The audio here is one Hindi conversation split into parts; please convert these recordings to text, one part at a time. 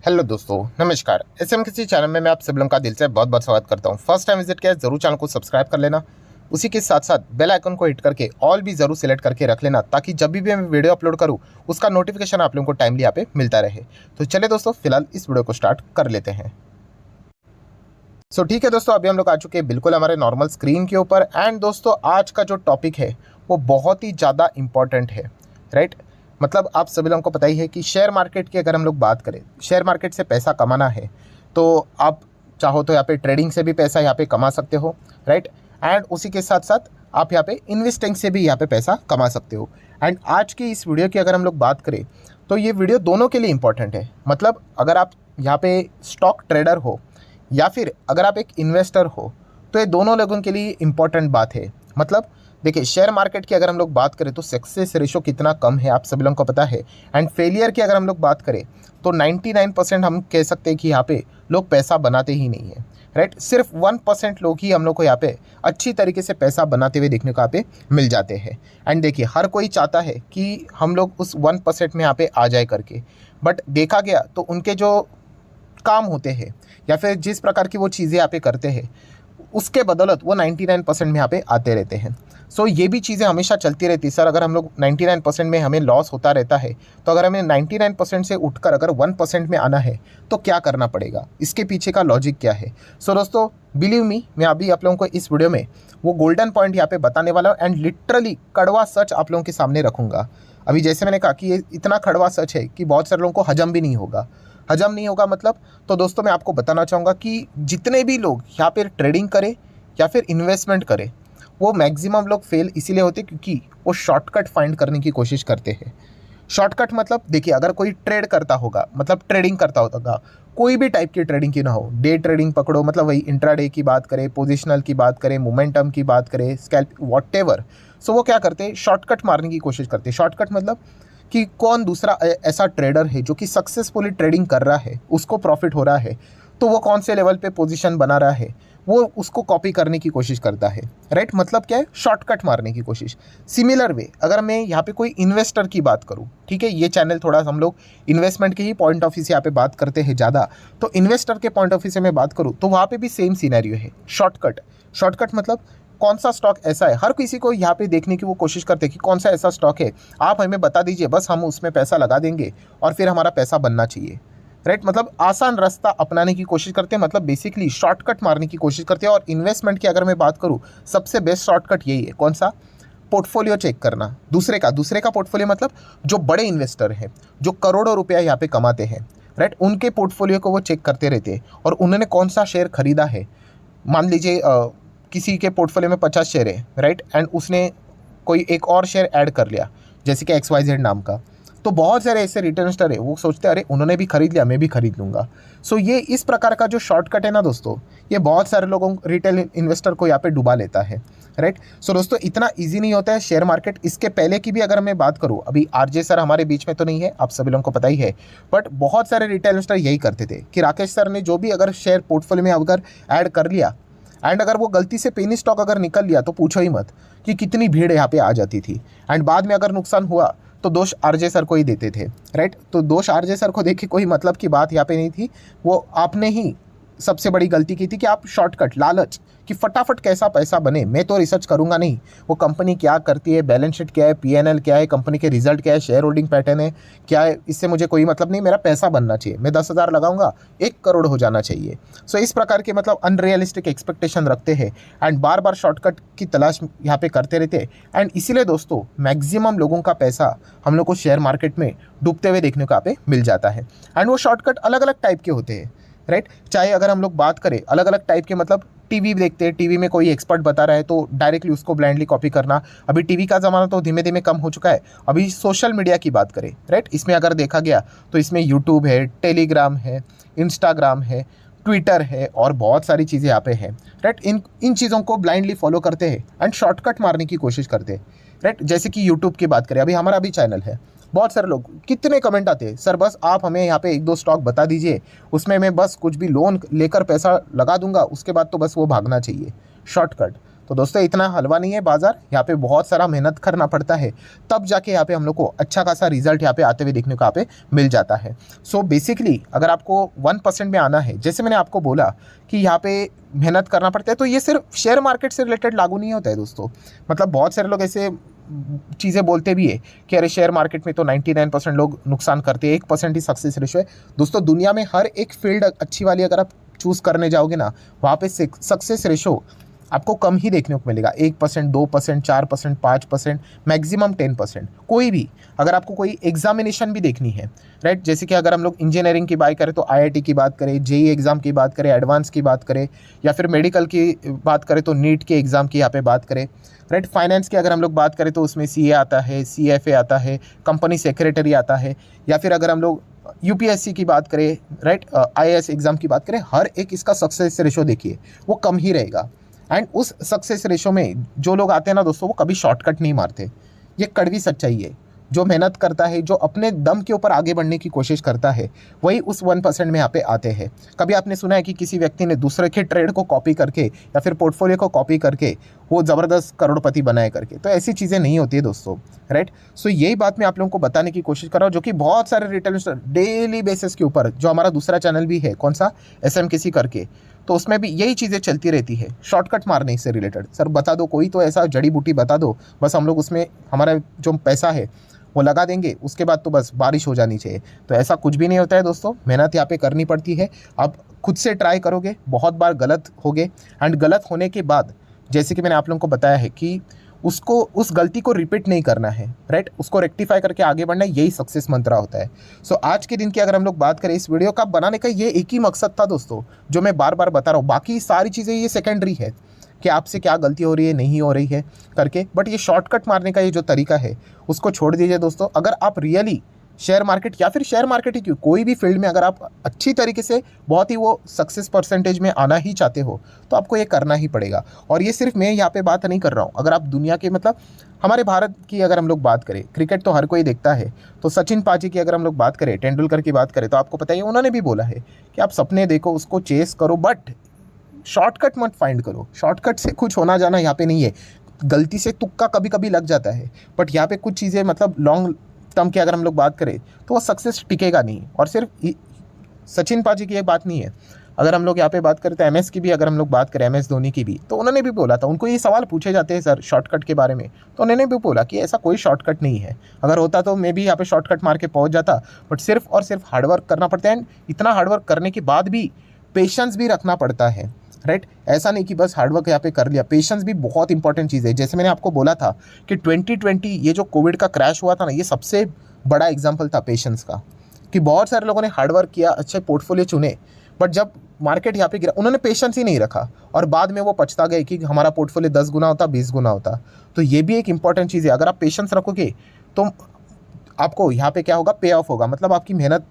हेलो दोस्तों, नमस्कार। एसएम किसी चैनल में मैं आप सब लोगों का दिल से बहुत बहुत स्वागत करता हूं। फर्स्ट टाइम विजिट किया है जरूर चैनल को सब्सक्राइब कर लेना। उसी के साथ साथ बेल आइकन को हिट करके ऑल भी जरूर सिलेक्ट करके रख लेना, ताकि जब भी मैं वीडियो अपलोड करूं उसका नोटिफिकेशन आप लोगों को टाइमली यहाँ पे मिलता रहे। तो चलिए दोस्तों, फिलहाल इस वीडियो को स्टार्ट कर लेते हैं। ठीक है दोस्तों, अभी हम लोग आ चुके हैं बिल्कुल हमारे नॉर्मल स्क्रीन के ऊपर। एंड दोस्तों, आज का जो टॉपिक है वो बहुत ही ज़्यादा इंपॉर्टेंट है, राइट। मतलब आप सभी लोगों को पता ही है कि शेयर मार्केट की अगर हम लोग बात करें, शेयर मार्केट से पैसा कमाना है तो आप चाहो तो यहाँ पे ट्रेडिंग से भी पैसा यहाँ पे कमा सकते हो, राइट। एंड उसी के साथ साथ आप यहाँ पे इन्वेस्टिंग से भी यहाँ पे पैसा कमा सकते हो। एंड आज की इस वीडियो की अगर हम लोग बात करें तो ये वीडियो दोनों के लिए इंपॉर्टेंट है। मतलब अगर आप यहाँ पे स्टॉक ट्रेडर हो या फिर अगर आप एक इन्वेस्टर हो, तो ये दोनों लोगों के लिए इम्पॉर्टेंट बात है। मतलब देखिए, शेयर मार्केट की अगर हम लोग बात करें तो सक्सेस रेशो कितना कम है आप सभी लोगों को पता है। एंड फेलियर की अगर हम लोग बात करें तो 99% हम कह सकते हैं कि यहाँ पे लोग पैसा बनाते ही नहीं है, राइट। सिर्फ 1% लोग ही हम लोग को यहाँ पे अच्छी तरीके से पैसा बनाते हुए देखने को यहाँ पे मिल जाते हैं। एंड देखिए, हर कोई चाहता है कि हम लोग उस 1% में यहाँ पे आ जाए करके, बट देखा गया तो उनके जो काम होते हैं या फिर जिस प्रकार की वो चीज़ें यहाँ पे करते हैं, उसके बदौलत वो 99% में यहाँ पे आते रहते हैं। ये भी चीज़ें हमेशा चलती रहती है। सर, अगर हम लोग 99% में हमें लॉस होता रहता है, तो अगर हमें 99% से उठकर अगर 1% में आना है तो क्या करना पड़ेगा, इसके पीछे का लॉजिक क्या है। दोस्तों, बिलीव मी, मैं अभी आप लोगों को इस वीडियो में वो गोल्डन पॉइंट यहाँ पे बताने वाला हूँ। एंड लिटरली कड़वा सच आप लोगों के सामने रखूँगा। अभी जैसे मैंने कहा कि ये इतना कड़वा सच है कि बहुत सारे लोगों को हजम भी नहीं होगा। हजम नहीं होगा मतलब, तो दोस्तों मैं आपको बताना चाहूँगा कि जितने भी लोग यहाँ पर ट्रेडिंग करें या फिर इन्वेस्टमेंट करें, वो मैक्सिमम लोग फेल इसीलिए होते क्योंकि वो शॉर्टकट फाइंड करने की कोशिश करते हैं। शॉर्टकट मतलब देखिए, अगर कोई ट्रेड करता होगा, मतलब ट्रेडिंग करता होगा, कोई भी टाइप की ट्रेडिंग की ना हो, डे ट्रेडिंग पकड़ो, मतलब वही इंट्राडे की बात करें, पोजिशनल की बात करें, मोमेंटम की बात करें, स्कैल्प, वॉटएवर। वो क्या करते हैं, शॉर्टकट मारने की कोशिश करते हैं। शॉर्टकट मतलब कि कौन दूसरा ऐसा ट्रेडर है जो कि सक्सेसफुली ट्रेडिंग कर रहा है, उसको प्रॉफिट हो रहा है, तो वो कौन से लेवल पे पोजीशन बना रहा है, वो उसको कॉपी करने की कोशिश करता है, राइट। मतलब क्या है, शॉर्टकट मारने की कोशिश। सिमिलर वे अगर मैं यहाँ पे कोई इन्वेस्टर की बात करूँ, ठीक है, ये चैनल थोड़ा हम लोग इन्वेस्टमेंट के ही पॉइंट ऑफ व्यू से यहाँ पे बात करते हैं ज़्यादा, तो इन्वेस्टर के पॉइंट ऑफ व्यू से मैं बात करूँ तो वहाँ पे भी सेम सीनैरियो है। शॉर्टकट शॉर्टकट मतलब कौन सा स्टॉक ऐसा है, हर किसी को यहाँ पे देखने की वो कोशिश करते हैं कि कौन सा ऐसा स्टॉक है, आप हमें बता दीजिए, बस हम उसमें पैसा लगा देंगे और फिर हमारा पैसा बनना चाहिए, राइट। मतलब आसान रास्ता अपनाने की कोशिश करते हैं, मतलब बेसिकली शॉर्टकट मारने की कोशिश करते हैं। और इन्वेस्टमेंट की अगर मैं बात करूँ, सबसे बेस्ट शॉर्टकट यही है। कौन सा? पोर्टफोलियो चेक करना, दूसरे का पोर्टफोलियो। मतलब जो बड़े इन्वेस्टर हैं, जो करोड़ों रुपया यहाँ पे कमाते हैं, राइट, उनके पोर्टफोलियो को वो चेक करते रहते हैं और उन्होंने कौन सा शेयर खरीदा है। मान लीजिए किसी के पोर्टफोलियो में 50 शेयर है, राइट, एंड उसने कोई एक और शेयर ऐड कर लिया, जैसे कि XYZ नाम का, तो बहुत सारे ऐसे रिटर्नस्टर है, वो सोचते हैं अरे उन्होंने भी खरीद लिया, मैं भी खरीद लूँगा। ये इस प्रकार का जो शॉर्टकट है ना दोस्तों, ये बहुत सारे लोगों, रिटेल इन्वेस्टर को यहाँ पे डुबा लेता है, राइट। दोस्तों, इतना ईजी नहीं होता है शेयर मार्केट। इसके पहले की भी अगर मैं बात करूँ, अभी RJ सर हमारे बीच में तो नहीं है, आप सभी लोगों को पता ही है, बट बहुत सारे रिटेल इन्वेस्टर यही करते थे कि राकेश सर ने जो भी अगर शेयर पोर्टफोलियो में अगर ऐड कर लिया, एंड अगर वो गलती से पेनी स्टॉक अगर निकल लिया तो पूछो ही मत कि कितनी भीड़ यहाँ पे आ जाती थी। एंड बाद में अगर नुकसान हुआ तो दोष RJ सर को ही देते थे, राइट। तो दोष RJ सर को देखे कोई मतलब की बात यहाँ पे नहीं थी। वो आपने ही सबसे बड़ी गलती की थी कि आप शॉर्टकट, लालच कि फटाफट कैसा पैसा बने, मैं तो रिसर्च करूंगा नहीं, वो कंपनी क्या करती है, बैलेंस शीट क्या है, PNL क्या है, कंपनी के रिजल्ट क्या है, शेयर होल्डिंग पैटर्न है क्या है, इससे मुझे कोई मतलब नहीं, मेरा पैसा बनना चाहिए, मैं 10,000 लगाऊंगा, 1 करोड़ हो जाना चाहिए। इस प्रकार के मतलब अनरियलिस्टिक एक्सपेक्टेशन रखते हैं एंड बार बार शॉर्टकट की तलाश यहाँ पे करते रहते हैं। एंड इसीलिए दोस्तों, मैक्सिमम लोगों का पैसा हम लोग को शेयर मार्केट में डूबते हुए देखने को यहाँ पे मिल जाता है। एंड वो शॉर्टकट अलग अलग टाइप के होते हैं, राइट। चाहे अगर हम लोग बात करें अलग अलग टाइप के, मतलब टीवी देखते हैं, टीवी में कोई एक्सपर्ट बता रहा है तो डायरेक्टली उसको ब्लाइंडली कॉपी करना। अभी टीवी का ज़माना तो धीमे धीमे कम हो चुका है। अभी सोशल मीडिया की बात करें, राइट, इसमें अगर देखा गया तो इसमें यूट्यूब है, टेलीग्राम है, इंस्टाग्राम है, ट्विटर है और बहुत सारी चीज़ें यहाँ पे हैं, राइट। इन चीज़ों को ब्लाइंडली फॉलो करते हैं एंड शॉर्टकट मारने की कोशिश करते हैं, राइट। जैसे कि यूट्यूब की बात करें, अभी हमारा भी चैनल है, बहुत सारे लोग, कितने कमेंट आते हैं, सर बस आप हमें यहाँ पे 1-2 स्टॉक बता दीजिए, उसमें मैं बस कुछ भी लोन लेकर पैसा लगा दूंगा, उसके बाद तो बस वो भागना चाहिए। शॉर्टकट। तो दोस्तों इतना हलवा नहीं है बाजार, यहाँ पे बहुत सारा मेहनत करना पड़ता है, तब जाके यहाँ पे हम लोग को अच्छा खासा रिजल्ट यहाँ पे आते हुए देखने को यहाँ पे मिल जाता है। सो बेसिकली अगर आपको 1% में आना है, जैसे मैंने आपको बोला कि यहाँ पे मेहनत करना पड़ता है, तो ये सिर्फ शेयर मार्केट से रिलेटेड लागू नहीं होता है दोस्तों। मतलब बहुत सारे लोग ऐसे चीज़ें बोलते भी है कि अरे शेयर मार्केट में तो 99% लोग नुकसान करते हैं, 1% ही सक्सेस रेशो है। दोस्तों दुनिया में हर एक फील्ड अच्छी वाली अगर आप चूज़ करने जाओगे ना, वहाँ पे सक्सेस रेशो आपको कम ही देखने को मिलेगा। 1%, 2%, 4%, 5%, मैक्सिमम 10%। कोई भी अगर आपको कोई एग्जामिनेशन भी देखनी है, राइट, जैसे कि अगर हम लोग इंजीनियरिंग की बात करें तो आईआईटी की बात करें, जेईई एग्ज़ाम की बात करें, एडवांस की बात करें, या फिर मेडिकल की बात करें तो नीट के एग्ज़ाम की यहाँ पे बात करें, राइट। फाइनेंस की अगर हम लोग बात करें तो उसमें सीए आता है, सीएफए आता है, कंपनी सेक्रेटरी आता है, या फिर अगर हम लोग यूपीएससी की बात करें, राइट, आईएएस एग्ज़ाम की बात करें, हर एक इसका सक्सेस रेशो देखिए वो कम ही रहेगा। एंड उस सक्सेस रेशो में जो लोग आते हैं ना दोस्तों, वो कभी शॉर्टकट नहीं मारते। ये कड़वी सच्चाई है। जो मेहनत करता है, जो अपने दम के ऊपर आगे बढ़ने की कोशिश करता है, वही उस 1% में यहाँ पे आते हैं। कभी आपने सुना है कि किसी व्यक्ति ने दूसरे के ट्रेड को कॉपी करके या फिर पोर्टफोलियो को कॉपी करके वो ज़बरदस्त करोड़पति बनाए करके? तो ऐसी चीज़ें नहीं होती है दोस्तों, राइट। सो यही बात मैं आप लोगों को बताने की कोशिश कर रहा हूँ, जो कि बहुत सारे रिटेल डेली बेसिस के ऊपर, जो हमारा दूसरा चैनल भी है, कौन सा, SMKC करके, तो उसमें भी यही चीज़ें चलती रहती है, शॉर्टकट मारने से रिलेटेड। सर बता दो कोई तो ऐसा जड़ी बूटी बता दो, बस हम लोग उसमें हमारा जो पैसा है वो लगा देंगे, उसके बाद तो बस बारिश हो जानी चाहिए। तो ऐसा कुछ भी नहीं होता है दोस्तों, मेहनत यहाँ पे करनी पड़ती है। आप खुद से ट्राई करोगे, बहुत बार गलत होगे, एंड गलत होने के बाद जैसे कि मैंने आप लोगों को बताया है कि उसको, उस गलती को रिपीट नहीं करना है, राइट, उसको रेक्टिफाई करके आगे बढ़ना, यही सक्सेस मंत्रा होता है। सो आज के दिन की अगर हम लोग बात करें, इस वीडियो का बनाने का ये एक ही मकसद था दोस्तों, जो मैं बार बार बता रहा हूँ। बाकी सारी चीज़ें ये सेकेंडरी है कि आपसे क्या गलती हो रही है, नहीं हो रही है करके, बट ये शॉर्टकट मारने का ये जो तरीका है उसको छोड़ दीजिए दोस्तों। अगर आप रियली शेयर मार्केट या फिर शेयर मार्केट ही क्यों, कोई भी फील्ड में अगर आप अच्छी तरीके से बहुत ही वो सक्सेस परसेंटेज में आना ही चाहते हो, तो आपको ये करना ही पड़ेगा। और ये सिर्फ मैं यहाँ पे बात नहीं कर रहा हूँ, अगर आप दुनिया के, मतलब हमारे भारत की अगर हम लोग बात करें, क्रिकेट तो हर कोई देखता है, तो सचिन पाजी की अगर हम लोग बात करें, तेंदुलकर की बात करें, तो आपको पता ही है उन्होंने भी बोला है कि आप सपने देखो, उसको चेस करो, बट शॉर्टकट मत फाइंड करो। शॉर्टकट से कुछ होना जाना यहाँ पे नहीं है। गलती से तुक्का कभी कभी लग जाता है, बट यहाँ पे कुछ चीज़ें, मतलब लॉन्ग टर्म की अगर हम लोग बात करें तो वो सक्सेस टिकेगा नहीं। और सिर्फ सचिन पाजी की एक बात नहीं है, अगर हम लोग यहाँ पे बात करें तो MS की भी अगर हम लोग बात करें, MS धोनी की भी, तो उन्होंने भी बोला था, उनको ये सवाल पूछे जाते हैं सर शॉर्टकट के बारे में, तो उन्होंने भी बोला कि ऐसा कोई शॉर्टकट नहीं है। अगर होता तो मैं भी यहाँ पे शॉर्टकट मार के पहुँच जाता, बट सिर्फ और सिर्फ हार्डवर्क करना पड़ता है। इतना हार्डवर्क करने के बाद भी पेशेंस भी रखना पड़ता है, राइट। ऐसा नहीं कि बस हार्डवर्क यहाँ पे कर लिया, पेशेंस भी बहुत इंपॉर्टेंट चीज़ है। जैसे मैंने आपको बोला था कि 2020 ये जो कोविड का क्रैश हुआ था ना, ये सबसे बड़ा एग्जाम्पल था पेशेंस का, कि बहुत सारे लोगों ने हार्डवर्क किया, अच्छे पोर्टफोलियो चुने, बट जब मार्केट यहाँ पे गिरा उन्होंने पेशेंस ही नहीं रखा, और बाद में वो पछता गए कि हमारा पोर्टफोलियो 10 गुना होता, 20 गुना होता। तो ये भी एक इंपॉर्टेंट चीज़ है। अगर आप पेशेंस रखोगे तो आपको यहाँ पे क्या होगा, पे ऑफ होगा, मतलब आपकी मेहनत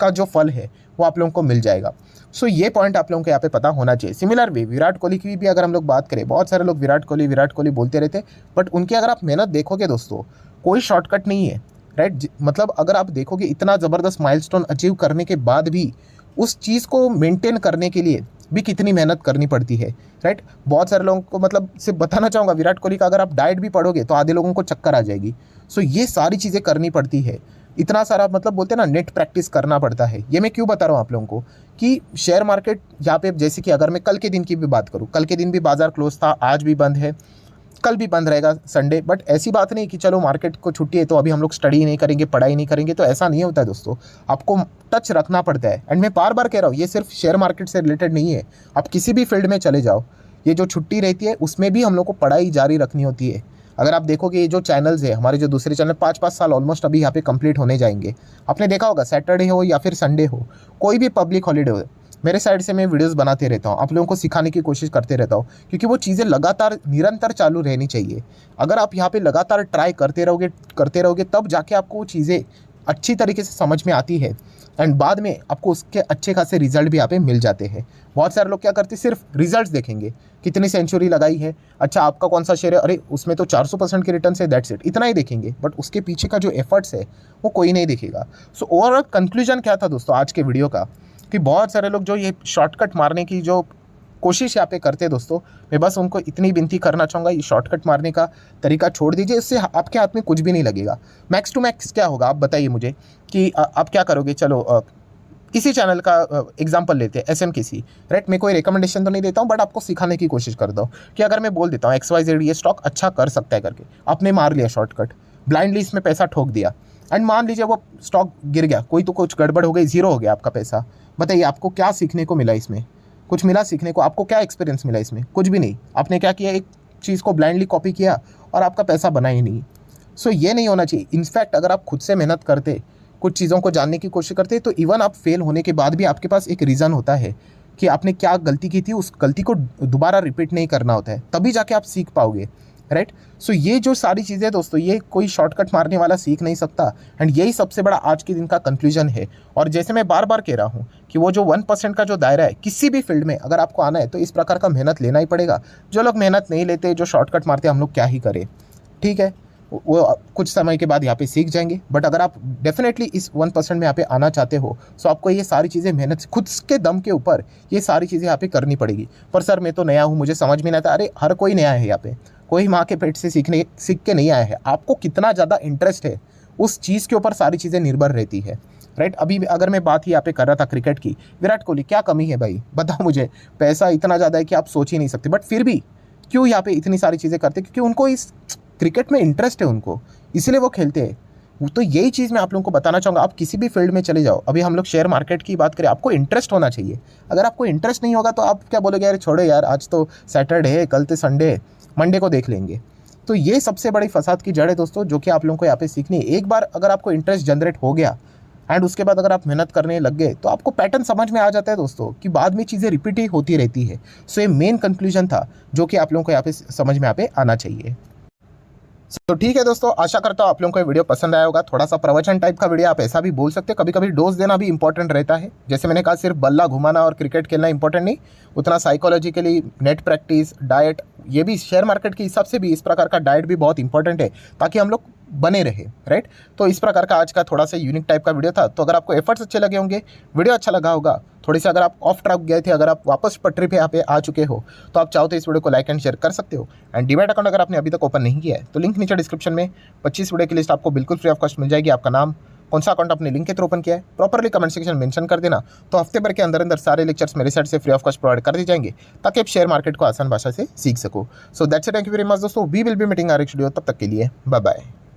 का जो फल है वो आप लोगों को मिल जाएगा। सो ये पॉइंट आप लोगों को यहाँ पे पता होना चाहिए। सिमिलर वे विराट कोहली की भी अगर हम लोग बात करें, बहुत सारे लोग विराट कोहली बोलते रहते, बट उनकी अगर आप मेहनत देखोगे दोस्तों, कोई शॉर्टकट नहीं है, राइट। मतलब अगर आप देखोगे, इतना ज़बरदस्त माइलस्टोन अचीव करने के बाद भी उस चीज़ को मेंटेन करने के लिए भी कितनी मेहनत करनी पड़ती है, राइट। बहुत सारे लोगों को, मतलब सिर्फ बताना चाहूँगा, विराट कोहली का अगर आप डाइट भी पढ़ोगे तो आधे लोगों को चक्कर आ जाएगी। सो ये सारी चीज़ें करनी पड़ती है, इतना सारा, मतलब बोलते हैं ना, नेट प्रैक्टिस करना पड़ता है। ये मैं क्यों बता रहा हूँ आप लोगों को कि शेयर मार्केट यहाँ पे, जैसे कि अगर मैं कल के दिन की भी बात करूँ, कल के दिन भी बाजार क्लोज था, आज भी बंद है, कल भी बंद रहेगा संडे। बट ऐसी बात नहीं कि चलो मार्केट को छुट्टी है तो अभी हम लोग स्टडी नहीं करेंगे, पढ़ाई नहीं करेंगे, तो ऐसा नहीं होता है दोस्तों। आपको टच रखना पड़ता है। एंड मैं बार बार कह रहा हूँ, ये सिर्फ शेयर मार्केट से रिलेटेड नहीं है, आप किसी भी फील्ड में चले जाओ, ये जो छुट्टी रहती है उसमें भी हम लोग को पढ़ाई जारी रखनी होती है। अगर आप देखोगे, ये जो चैनल्स है हमारे, जो दूसरे चैनल, 5-5 साल ऑलमोस्ट अभी यहाँ पे कंप्लीट होने जाएंगे। आपने देखा होगा, सैटरडे हो या फिर संडे हो, कोई भी पब्लिक हॉलीडे हो, मेरे साइड से मैं वीडियोस बनाते रहता हूँ, आप लोगों को सिखाने की कोशिश करते रहता हूँ, क्योंकि वो चीज़ें लगातार निरंतर चालू रहनी चाहिए। अगर आप यहाँ पे लगातार ट्राई करते रहोगे तब जाके आपको वो चीज़ें अच्छी तरीके से समझ में आती है, एंड बाद में आपको उसके अच्छे खासे रिजल्ट भी यहाँ पे मिल जाते हैं। बहुत सारे लोग क्या करते हैं, सिर्फ रिजल्ट्स देखेंगे, कितनी सेंचुरी लगाई है, अच्छा आपका कौन सा शेयर है, अरे उसमें तो 400% की रिटर्न है, दैट्स इट, इतना ही देखेंगे, बट उसके पीछे का जो एफर्ट्स है वो कोई नहीं देखेगा। सो ओवरऑल कंक्लूजन क्या था दोस्तों आज के वीडियो का, कि बहुत सारे लोग जो ये शॉर्टकट मारने की जो कोशिश यहाँ पे करते दोस्तों। मैं बस उनको इतनी विनती करना चाहूँगा, ये शॉर्टकट मारने का तरीका छोड़ दीजिए, इससे आपके हाथ में कुछ भी नहीं लगेगा। मैक्स टू मैक्स क्या होगा आप बताइए मुझे कि आप क्या करोगे। चलो इसी चैनल का एग्जांपल लेते हैं, SMKC, राइट। मैं कोई रिकमेंडेशन तो नहीं देता हूँ, बट आपको सिखाने की कोशिश करता हूँ कि अगर मैं बोल देता हूँ XYZ ये स्टॉक अच्छा कर सकता है करके, आपने मार लिया शॉर्टकट, ब्लाइंडली इसमें पैसा ठोक दिया, एंड मान लीजिए वो स्टॉक गिर गया, कोई तो कुछ गड़बड़ हो गई, जीरो हो गया आपका पैसा। बताइए आपको क्या सीखने को मिला इसमें? कुछ मिला सीखने को? आपको क्या एक्सपीरियंस मिला इसमें? कुछ भी नहीं। आपने क्या किया, एक चीज़ को ब्लाइंडली कॉपी किया और आपका पैसा बना ही नहीं। सो ये नहीं होना चाहिए। इनफैक्ट अगर आप खुद से मेहनत करते, कुछ चीज़ों को जानने की कोशिश करते, तो इवन आप फेल होने के बाद भी आपके पास एक रीज़न होता है कि आपने क्या गलती की थी, उस गलती को दोबारा रिपीट नहीं करना होता है, तभी जाके आप सीख पाओगे, राइट। सो ये जो सारी चीज़ें दोस्तों, ये कोई शॉर्टकट मारने वाला सीख नहीं सकता, एंड यही सबसे बड़ा आज के दिन का कंक्लूजन है। और जैसे मैं बार बार कह रहा हूँ कि वो जो 1% का जो दायरा है, किसी भी फील्ड में अगर आपको आना है तो इस प्रकार का मेहनत लेना ही पड़ेगा। जो लोग मेहनत नहीं लेते, जो शॉर्टकट मारते, हम लोग क्या ही करें, ठीक है। वो कुछ समय के बाद यहाँ पे सीख जाएंगे, बट अगर आप डेफिनेटली इस 1% में यहाँ पे आना चाहते हो, सो आपको ये सारी चीज़ें मेहनत खुद के दम के ऊपर ये सारी चीज़ें यहाँ पे करनी पड़ेगी। पर सर मैं तो नया हूँ, मुझे समझ में नहीं आता। अरे हर कोई नया है यहाँ पे, कोई माँ के पेट से सीख के नहीं आया है। आपको कितना ज़्यादा इंटरेस्ट है उस चीज़ के ऊपर सारी चीज़ें निर्भर रहती है, राइट। अभी अगर मैं बात ही यहाँ पे कर रहा था क्रिकेट की, विराट कोहली, क्या कमी है भाई बताओ मुझे? पैसा इतना ज़्यादा है कि आप सोच ही नहीं सकते, बट फिर भी क्यों यहाँ पे इतनी सारी चीज़ें करते? क्योंकि उनको इस क्रिकेट में इंटरेस्ट है, उनको, इसलिए वो खेलते हैं। तो यही चीज़ मैं आप लोगों को बताना चाहूँगा। आप किसी भी फील्ड में चले जाओ, अभी हम लोग शेयर मार्केट की बात करें, आपको इंटरेस्ट होना चाहिए। अगर आपको इंटरेस्ट नहीं होगा तो आप क्या बोलोगे, यार छोड़ो यार, आज तो सैटरडे है, कल तो संडे है, मंडे को देख लेंगे। तो ये सबसे बड़ी फसाद की जड़ है दोस्तों, जो कि आप लोगों को यहाँ पे सीखनी है। एक बार अगर आपको इंटरेस्ट जनरेट हो गया एंड उसके बाद अगर आप मेहनत करने लग गए, तो आपको पैटर्न समझ में आ जाता है दोस्तों, कि बाद में चीज़ें रिपीट ही होती रहती है। सो ये मेन कंक्लूजन था जो कि आप लोगों को यहाँ पे समझ में यहाँ पे आना चाहिए। तो ठीक है दोस्तों, आशा करता हूँ आप लोगों को ये वीडियो पसंद आया होगा। थोड़ा सा प्रवचन टाइप का वीडियो, आप ऐसा भी बोल सकते हैं। कभी कभी डोज देना भी इंपॉर्टेंट रहता है। जैसे मैंने कहा, सिर्फ बल्ला घुमाना और क्रिकेट खेलना इंपॉर्टेंट नहीं, उतना साइकोलॉजिकली नेट प्रैक्टिस, डाइट, ये भी शेयर मार्केट के हिसाब से भी इस प्रकार का डाइट भी बहुत इंपॉर्टेंट है, ताकि हम लोग बने रहे, राइट। तो इस प्रकार का आज का थोड़ा सा यूनिक टाइप का वीडियो था। तो अगर आपको एफर्ट्स अच्छे लगे होंगे, वीडियो अच्छा लगा होगा, थोड़ी सी अगर आप ऑफ ट्रैक गए थे, अगर आप वापस पटरी पे यहाँ पे आ चुके हो, तो आप चाहो तो इस वीडियो को लाइक एंड शेयर कर सकते हो। एंड डीमैट अकाउंट अगर आपने अभी तक ओपन नहीं किया है, तो लिंक नीचे डिस्क्रिप्शन में 25 वीडियो की लिस्ट आपको बिल्कुल फ्री ऑफ कॉस्ट मिल जाएगी। आपका नाम, कौन सा अकाउंट आपने लिंक के थ्रू ओपन किया है, प्रॉपरली कमेंट सेक्शन में मेंशन कर देना। तो हफ्ते भर के अंदर अंदर सारे लेक्चर्स मेरे साइड से फ्री ऑफ कॉस्ट प्रोवाइड कर दिए जाएंगे, ताकि आप शेयर मार्केट को आसान भाषा से सीख सको। So that's it, thank you very much दोस्तों। We will be meeting our next video. तब तक के लिए बाय बाय।